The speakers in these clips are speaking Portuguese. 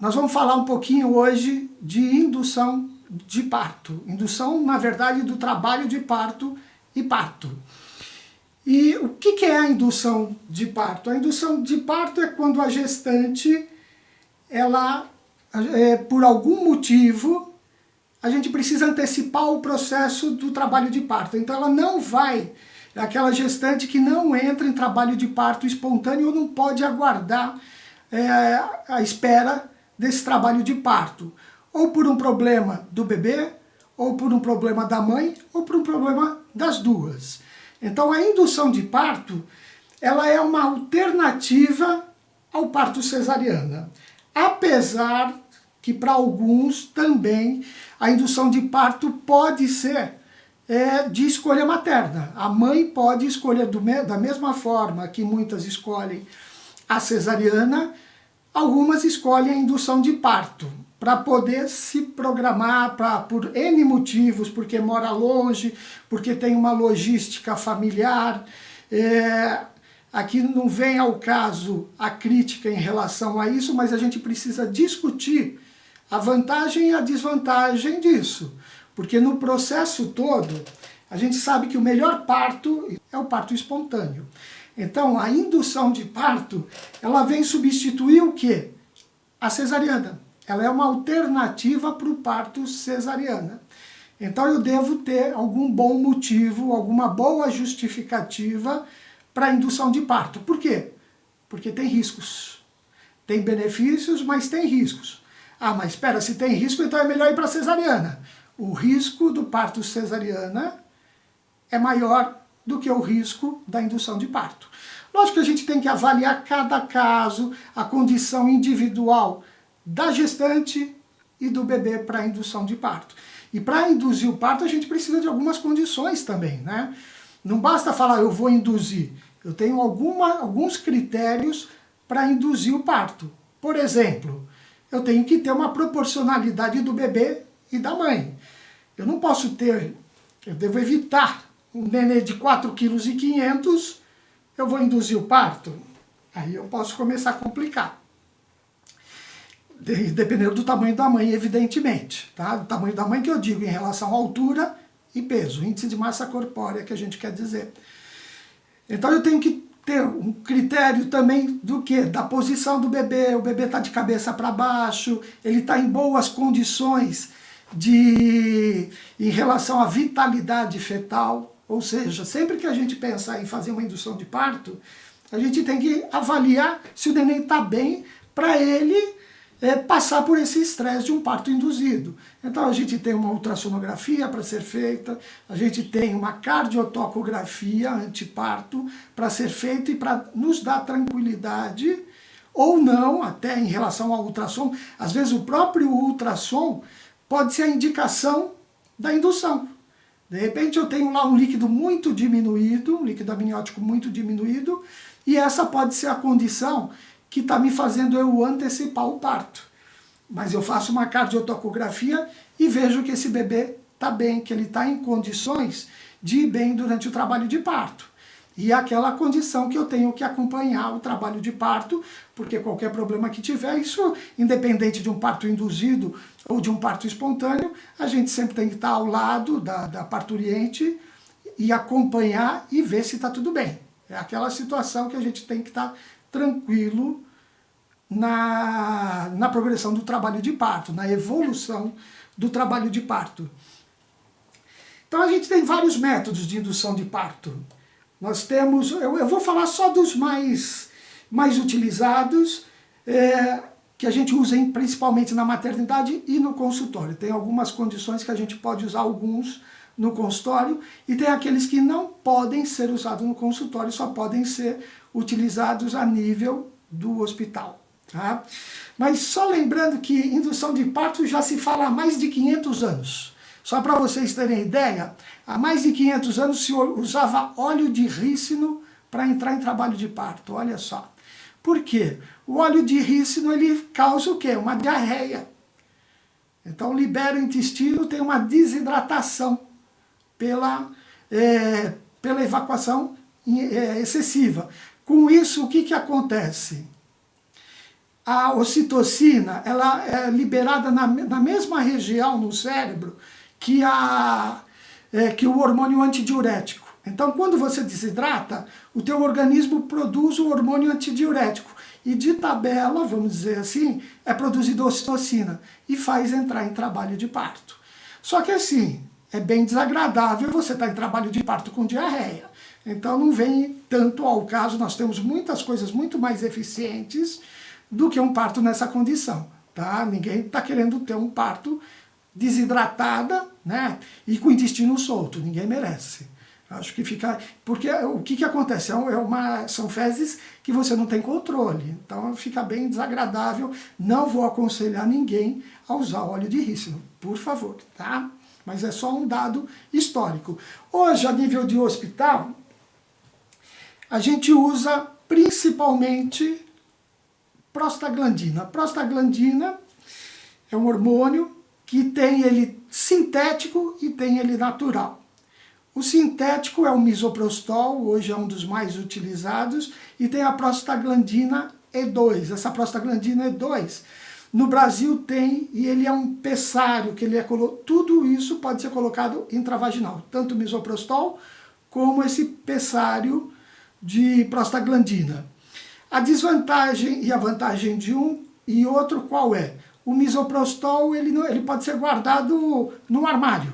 Nós vamos falar um pouquinho hoje de indução de parto. Indução, na verdade, do trabalho de parto e parto. E o que é a indução de parto? A indução de parto é quando a gestante, por algum motivo, a gente precisa antecipar o processo do trabalho de parto. Então ela não vai, é aquela gestante que não entra em trabalho de parto espontâneo ou não pode aguardar a espera desse trabalho de parto. Ou por um problema do bebê, ou por um problema da mãe, ou por um problema das duas. Então a indução de parto, ela é uma alternativa ao parto cesariana. Apesar que para alguns também a indução de parto pode ser de escolha materna. A mãe pode escolher da mesma forma que muitas escolhem a cesariana, algumas escolhem a indução de parto, para poder se programar por N motivos, porque mora longe, porque tem uma logística familiar. Aqui não vem ao caso a crítica em relação a isso, mas a gente precisa discutir a vantagem e a desvantagem disso. Porque no processo todo, a gente sabe que o melhor parto é o parto espontâneo. Então, a indução de parto, ela vem substituir o quê? A cesariana. Ela é uma alternativa para o parto cesariana. Então eu devo ter algum bom motivo, alguma boa justificativa para a indução de parto. Por quê? Porque tem riscos. Tem benefícios, mas tem riscos. Ah, mas espera, se tem risco, então é melhor ir para a cesariana. O risco do parto cesariana é maior do que o risco da indução de parto. Lógico que a gente tem que avaliar cada caso, a condição individual da gestante e do bebê para a indução de parto. E para induzir o parto a gente precisa de algumas condições também, né? Não basta falar eu vou induzir, eu tenho alguns critérios para induzir o parto. Por exemplo, eu tenho que ter uma proporcionalidade do bebê e da mãe. Eu não posso ter, eu devo evitar um nenê de 4,5 kg, eu vou induzir o parto, aí eu posso começar a complicar. Dependendo do tamanho da mãe, evidentemente. Tá? Do tamanho da mãe que eu digo em relação à altura e peso, índice de massa corpórea que a gente quer dizer. Então eu tenho que ter um critério também do quê? Da posição do bebê, o bebê está de cabeça para baixo, ele está em boas condições em relação à vitalidade fetal, ou seja, sempre que a gente pensar em fazer uma indução de parto, a gente tem que avaliar se o neném está bem para ele passar por esse estresse de um parto induzido. Então a gente tem uma ultrassonografia para ser feita, a gente tem uma cardiotocografia anteparto para ser feita e para nos dar tranquilidade, ou não, até em relação ao ultrassom. Às vezes o próprio ultrassom pode ser a indicação da indução. De repente eu tenho lá um líquido muito diminuído, um líquido amniótico muito diminuído, e essa pode ser a condição que está me fazendo eu antecipar o parto. Mas eu faço uma cardiotocografia e vejo que esse bebê está bem, que ele está em condições de ir bem durante o trabalho de parto. E é aquela condição que eu tenho que acompanhar o trabalho de parto, porque qualquer problema que tiver, isso independente de um parto induzido ou de um parto espontâneo, a gente sempre tem que estar ao lado da parturiente e acompanhar e ver se está tudo bem. É aquela situação que a gente tem que estar tranquilo na progressão do trabalho de parto, na evolução do trabalho de parto. Então a gente tem vários métodos de indução de parto. Nós temos, eu vou falar só dos mais utilizados, que a gente usa principalmente na maternidade e no consultório. Tem algumas condições que a gente pode usar alguns no consultório e tem aqueles que não podem ser usados no consultório, só podem ser utilizados a nível do hospital. Tá? Mas só lembrando que indução de parto já se fala há mais de 500 anos. Só para vocês terem ideia, há mais de 500 anos se usava óleo de rícino para entrar em trabalho de parto, olha só. Por quê? O óleo de rícino ele causa o quê? Uma diarreia. Então libera o intestino, tem uma desidratação pela evacuação excessiva. Com isso, o que acontece? a ocitocina, ela é liberada na mesma região no cérebro que, que o hormônio antidiurético. Então, quando você desidrata, o teu organismo produz o hormônio antidiurético. E de tabela, vamos dizer assim, é produzida ocitocina e faz entrar em trabalho de parto. Só que assim, é bem desagradável você estar em trabalho de parto com diarreia. Então não vem tanto ao caso, nós temos muitas coisas muito mais eficientes do que um parto nessa condição. Tá? Ninguém está querendo ter um parto desidratada, né? E com o intestino solto, ninguém merece. Acho que fica... Porque o que acontece? São fezes que você não tem controle. Então fica bem desagradável. Não vou aconselhar ninguém a usar óleo de rícino, por favor, tá? Mas é só um dado histórico. Hoje, a nível de hospital, a gente usa principalmente prostaglandina. Prostaglandina é um hormônio que tem ele sintético e tem ele natural. O sintético é o misoprostol, hoje é um dos mais utilizados, e tem a prostaglandina E2. Essa prostaglandina E2, no Brasil tem, e ele é um pessário, que ele é tudo isso pode ser colocado intravaginal, tanto o misoprostol como esse pessário de prostaglandina. A desvantagem e a vantagem de um e outro qual é? O misoprostol ele pode ser guardado no armário,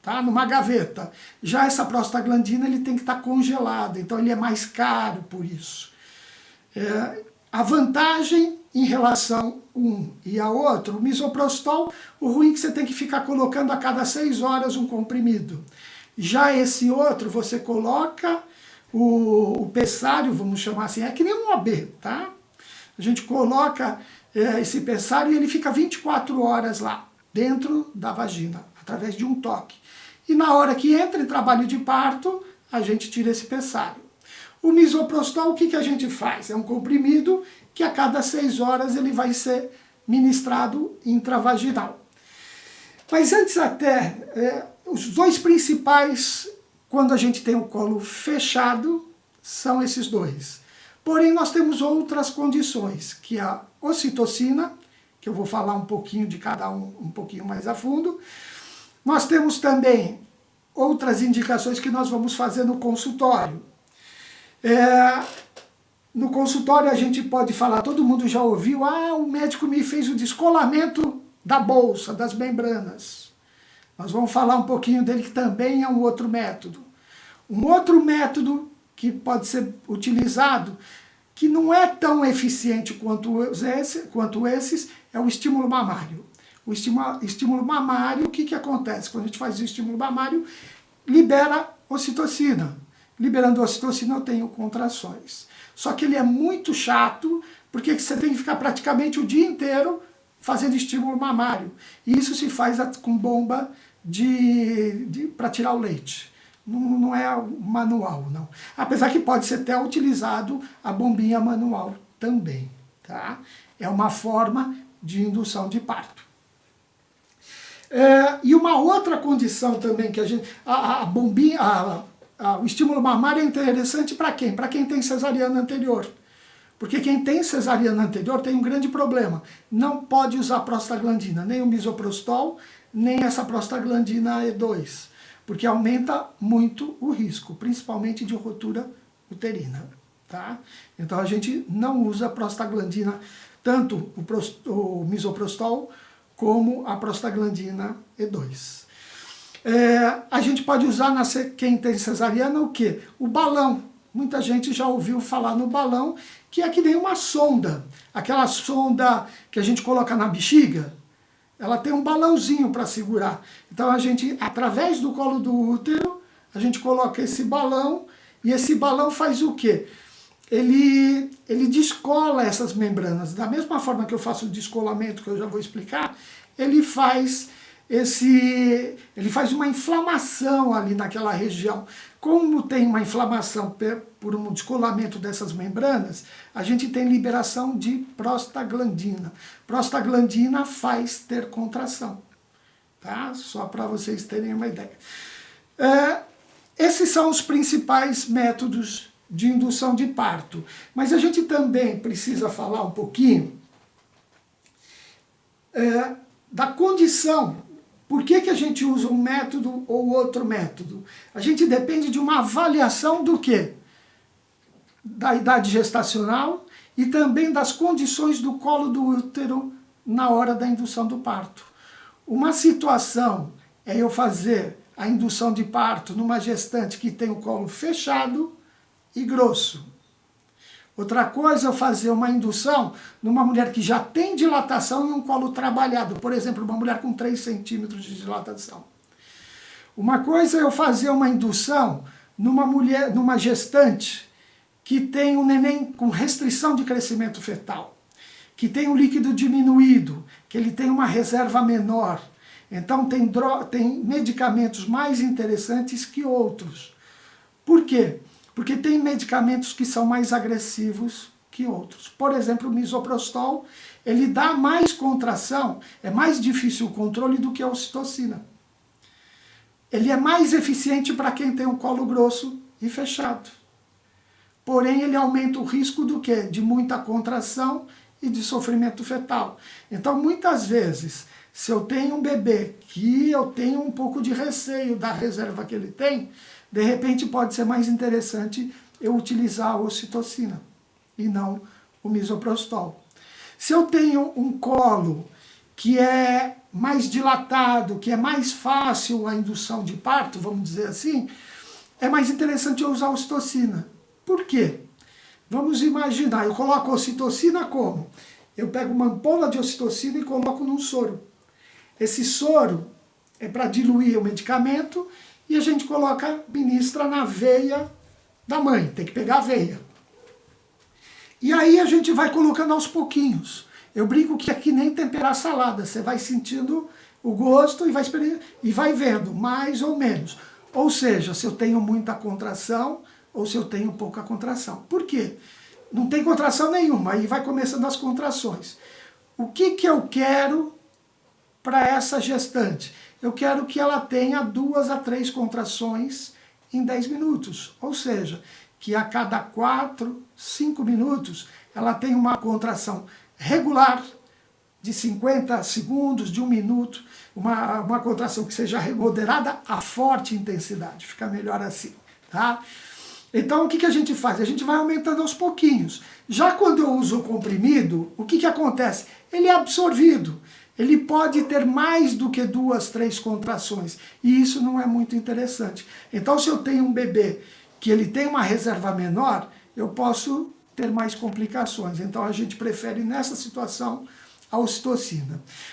tá? Numa gaveta. Já essa prostaglandina ele tem que estar congelado, então ele é mais caro por isso. A vantagem em relação um e a outro, o misoprostol, o ruim é que você tem que ficar colocando a cada 6 horas um comprimido. Já esse outro, você coloca o pessário, vamos chamar assim, é que nem um OB, tá? A gente coloca esse pessário e ele fica 24 horas lá, dentro da vagina, através de um toque. E na hora que entra em trabalho de parto, a gente tira esse pessário. O misoprostol, o que a gente faz? É um comprimido que a cada 6 horas ele vai ser ministrado intravaginal. Mas antes até, os dois principais, quando a gente tem o colo fechado, são esses dois. Porém, nós temos outras condições, que é a ocitocina, que eu vou falar um pouquinho de cada um pouquinho mais a fundo. Nós temos também outras indicações que nós vamos fazer no consultório. No consultório a gente pode falar, todo mundo já ouviu, o médico me fez o descolamento da bolsa, das membranas. Nós vamos falar um pouquinho dele, que também é um outro método. Um outro método que pode ser utilizado, que não é tão eficiente quanto esses, é o estímulo mamário. O estímulo mamário, o que acontece? Quando a gente faz o estímulo mamário, libera ocitocina. Liberando ocitocina eu tenho contrações. Só que ele é muito chato, porque você tem que ficar praticamente o dia inteiro fazendo estímulo mamário. E isso se faz com bomba para tirar o leite. Não é manual, não. Apesar que pode ser até utilizado a bombinha manual também. Tá? É uma forma de indução de parto. E uma outra condição também que a gente... A bombinha... o estímulo mamário é interessante para quem? Para quem tem cesariana anterior. Porque quem tem cesariana anterior tem um grande problema. Não pode usar prostaglandina, nem o misoprostol, nem essa prostaglandina E2. Porque aumenta muito o risco, principalmente de ruptura uterina. Tá? Então a gente não usa prostaglandina, tanto o misoprostol como a prostaglandina E2. A gente pode usar quem tem cesariana o quê? O balão. Muita gente já ouviu falar no balão, que é que nem uma sonda. Aquela sonda que a gente coloca na bexiga, ela tem um balãozinho para segurar. Então a gente, através do colo do útero, a gente coloca esse balão, e esse balão faz o quê? Ele descola essas membranas. Da mesma forma que eu faço o descolamento, que eu já vou explicar, ele faz uma inflamação ali naquela região. Como tem uma inflamação por um descolamento dessas membranas, a gente tem liberação de prostaglandina. Prostaglandina faz ter contração. Tá? Só para vocês terem uma ideia. Esses são os principais métodos de indução de parto. Mas a gente também precisa falar um pouquinho da condição. Por que a gente usa um método ou outro método? A gente depende de uma avaliação do quê? Da idade gestacional e também das condições do colo do útero na hora da indução do parto. Uma situação é eu fazer a indução de parto numa gestante que tem o colo fechado e grosso. Outra coisa é eu fazer uma indução numa mulher que já tem dilatação e um colo trabalhado. Por exemplo, uma mulher com 3 centímetros de dilatação. Uma coisa é eu fazer uma indução numa gestante que tem um neném com restrição de crescimento fetal, que tem um líquido diminuído, que ele tem uma reserva menor. Então tem medicamentos mais interessantes que outros. Por quê? Porque tem medicamentos que são mais agressivos que outros. Por exemplo, o misoprostol, ele dá mais contração, é mais difícil o controle do que a ocitocina. Ele é mais eficiente para quem tem o colo grosso e fechado. Porém, ele aumenta o risco do quê? De muita contração e de sofrimento fetal. Então, muitas vezes, se eu tenho um bebê que eu tenho um pouco de receio da reserva que ele tem, de repente pode ser mais interessante eu utilizar a ocitocina e não o misoprostol. Se eu tenho um colo que é mais dilatado, que é mais fácil a indução de parto, vamos dizer assim, é mais interessante eu usar a ocitocina. Por quê? Vamos imaginar, eu coloco a ocitocina como? Eu pego uma ampola de ocitocina e coloco num soro. Esse soro é para diluir o medicamento e a gente ministra na veia da mãe, tem que pegar a veia. E aí a gente vai colocando aos pouquinhos. Eu brinco que é que nem temperar salada, você vai sentindo o gosto e vai vendo, mais ou menos. Ou seja, se eu tenho muita contração ou se eu tenho pouca contração. Por quê? Não tem contração nenhuma, aí vai começando as contrações. O que eu quero para essa gestante? Eu quero que ela tenha 2 a 3 contrações em 10 minutos. Ou seja, que a cada 4, 5 minutos ela tem uma contração regular de 50 segundos, de 1 minuto, uma contração que seja moderada a forte intensidade. Fica melhor assim, tá? Então, o que a gente faz? A gente vai aumentando aos pouquinhos. Já quando eu uso o comprimido, o que acontece? Ele é absorvido. Ele pode ter mais do que 2, 3 contrações. E isso não é muito interessante. Então, se eu tenho um bebê que ele tem uma reserva menor, eu posso ter mais complicações. Então, a gente prefere, nessa situação, a ocitocina.